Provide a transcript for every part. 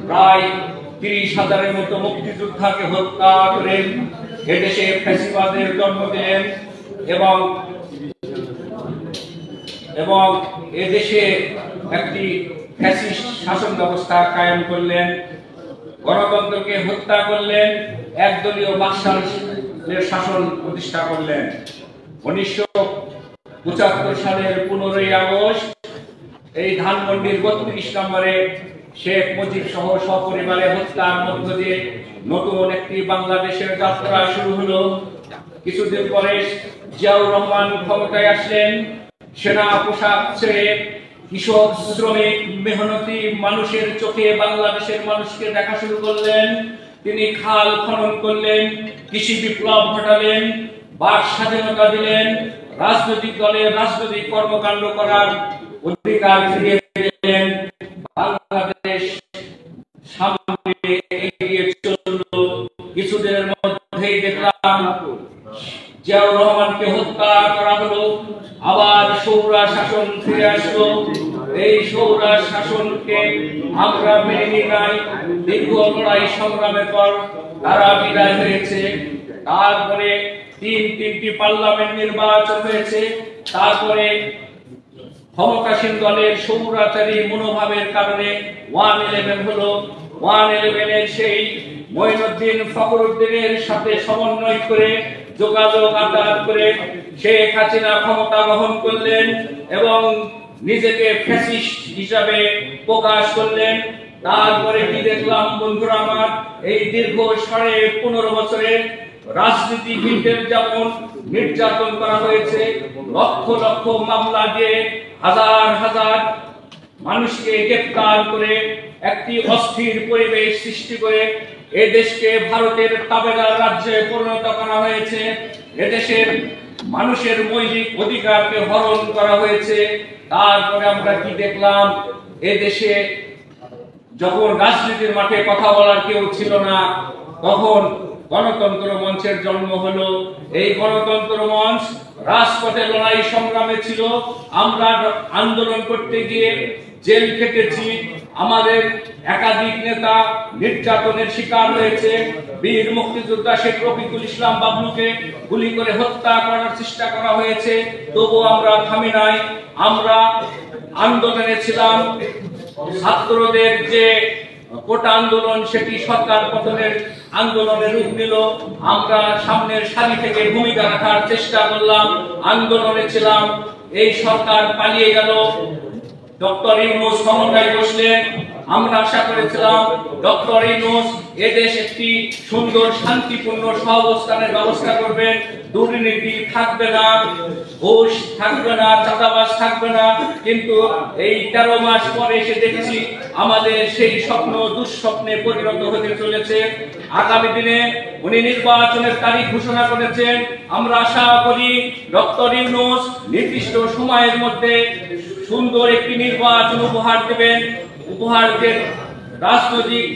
প্রায় 30,000-এর মতো মুক্তিযোদ্ধাকে হত্যা করে এদেশে ফ্যাসিবাদের জন্ম দিলেন এবং এদেশে একটি ফ্যাসিস্ট শাসন ব্যবস্থা কায়েম করলেন, গণতন্ত্রকে হত্যা করলেন, একদলীয় বাকশালের শাসন প্রতিষ্ঠা করলেন। 1975 সালের 15ই আগস্ট এই ধানমন্ডির 32 নম্বরে শেখ মুজিব সহ সপরিবারে হত্যার মধ্য দিয়ে নতুন একটি বাংলাদেশের যাত্রা শুরু হলো। কিছুদিন পরে জিয়াউর রহমান ক্ষমতায় আসলেন। সেনা পোশাক ছেড়ে কৃষক, শ্রমিক, মেহনতি মানুষের চোখে বাংলাদেশের মানুষকে দেখা শুরু করলেন। তিনি খাল খনন করলেন, কৃষি বিপ্লব ঘটালেন, বাক স্বাধীনতা দিলেন, রাজনৈতিক দলের রাজনৈতিক কর্মকাণ্ড করার অধিকার ফিরিয়ে দিলেন। বাংলাদেশ সামনে এগিয়ে চলল। কিছুদিনের মধ্যেই দেখলাম জিয়াউর রহমানকে হত্যা করা হলো, আবার সৌরা শাসন ফিরে আসলো। এই সৌরা শাসনকে আমরা মেনে নিই নাই। দীর্ঘ লড়াই সংগ্রামের পর তারা বিদায় হয়েছে। তারপরে তিনটি পার্লামেন্ট নির্বাচন হয়েছে। তারপরে ক্ষমতাসীন দলের সৌরাচারী মনোভাবের কারণে 111 হলো। 111-এর সেই মঈনুদ্দিন ফখরুদ্দিনের সাথে সমন্বয় করে যোগাযোগ আদান করে শেখ হাসিনা ক্ষমতা গ্রহণ করলেন এবং নিজেকে ফ্যাসিস্ট হিসাবে প্রকাশ করলেন। তারপরে কি দেখলাম বন্ধুরা আমার, এই দীর্ঘ 15.5 বছরের রাজনীতিবিদদের যেমন নির্যাতন করা হয়েছে, লক্ষ লক্ষ মামলা দিয়ে হাজার হাজার মানুষকে গ্রেফতার করে একটি অস্থির পরিবেশ সৃষ্টি করে এদেশকে ভারতের তাবেদার রাজ্যে পরিণত করা হয়েছে। এদেশের মানুষের মৌলিক অধিকারকে হরণ করা হয়েছে। তারপরে আমরা কি দেখলাম, এদেশে যখন রাজনীতির মাঠে কথা বলার কেউ ছিল না, তখন গণতন্ত্র মঞ্চের জন্ম হলো। এই গণতন্ত্র মঞ্চ রাজপথে লড়াই সংগ্রামে ছিল। আমরা আন্দোলন করতে গিয়ে জেল খেটেছি। আমাদের একাধিক নেতা নির্যাতনের শিকার হয়েছে। বীর মুক্তিযোদ্ধা শেখ রফিকুল ইসলাম বাবলুকে গুলি করে হত্যা করার চেষ্টা করা হয়েছে। তবুও আমরা থামি নাই। আমরা আন্দোলনে ছিলাম। ছাত্রদের যে কোটা আন্দোলন, সেটি সরকার পতনের আন্দোলনের রূপ নিল। আমরা সামনের সারি থেকে ভূমিকা রাখার চেষ্টা করলাম, আন্দোলনে ছিলাম। এই সরকার পালিয়ে গেল, ডক্টর ইউনূস ক্ষমতায় বসলেন। আমরা আশা করেছিলাম ডক্টর ইউনূস এদেশ একটি সুন্দর শান্তিপূর্ণ সহাবস্থানের ব্যবস্থা করবেন, দুর্নীতি থাকবে না, ঘুষ থাকবে না, চাঁদাবাজ থাকবে না। কিন্তু এই 13 মাস পরে এসে দেখছি আমাদের সেই স্বপ্ন দুঃস্বপ্নে পরিণত হতে চলেছে। আগামী দিনে উনি নির্বাচনের তারিখ ঘোষণা করেছেন। আমরা আশা করি ডক্টর ইউনূস নির্দিষ্ট সময়ের মধ্যে সুন্দর একটি নির্বাচন উপহার দেবেন। উপহারকে রাজনৈতিক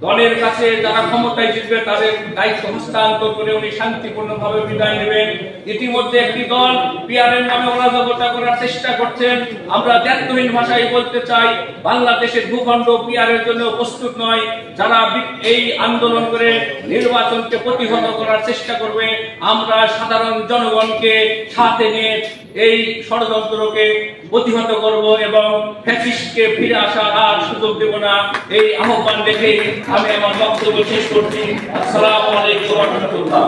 দলের কাছে যারা ক্ষমতায় জিতবে তাদের দায়িত্ব হস্তান্তর করে উনি শান্তিপূর্ণভাবে বিদায় নেবেন। ইতিমধ্যে একটি দল পিআরের নামে অরাজকতা করার চেষ্টা করছেন। আমরা দ্ব্যর্থহীন ভাষায় বলতে চাই, বাংলাদেশের ভূখণ্ড পিআরের জন্য প্রস্তুত নয়। যারা এই আন্দোলন করে নির্বাচনকে প্রতিহত করার চেষ্টা করবে, আমরা সাধারণ জনগণকে সাথে নিয়ে এই ষড়যন্ত্রকে প্রতিহত করব এবং ফ্যাসিস্টকে ফিরে আসার আর সুযোগ দেব না। এই আহ্বান রেখে আমি আমার বক্তব্য শেষ করছি। আসসালামু আলাইকুম ওয়া রাহমাতুল্লাহ।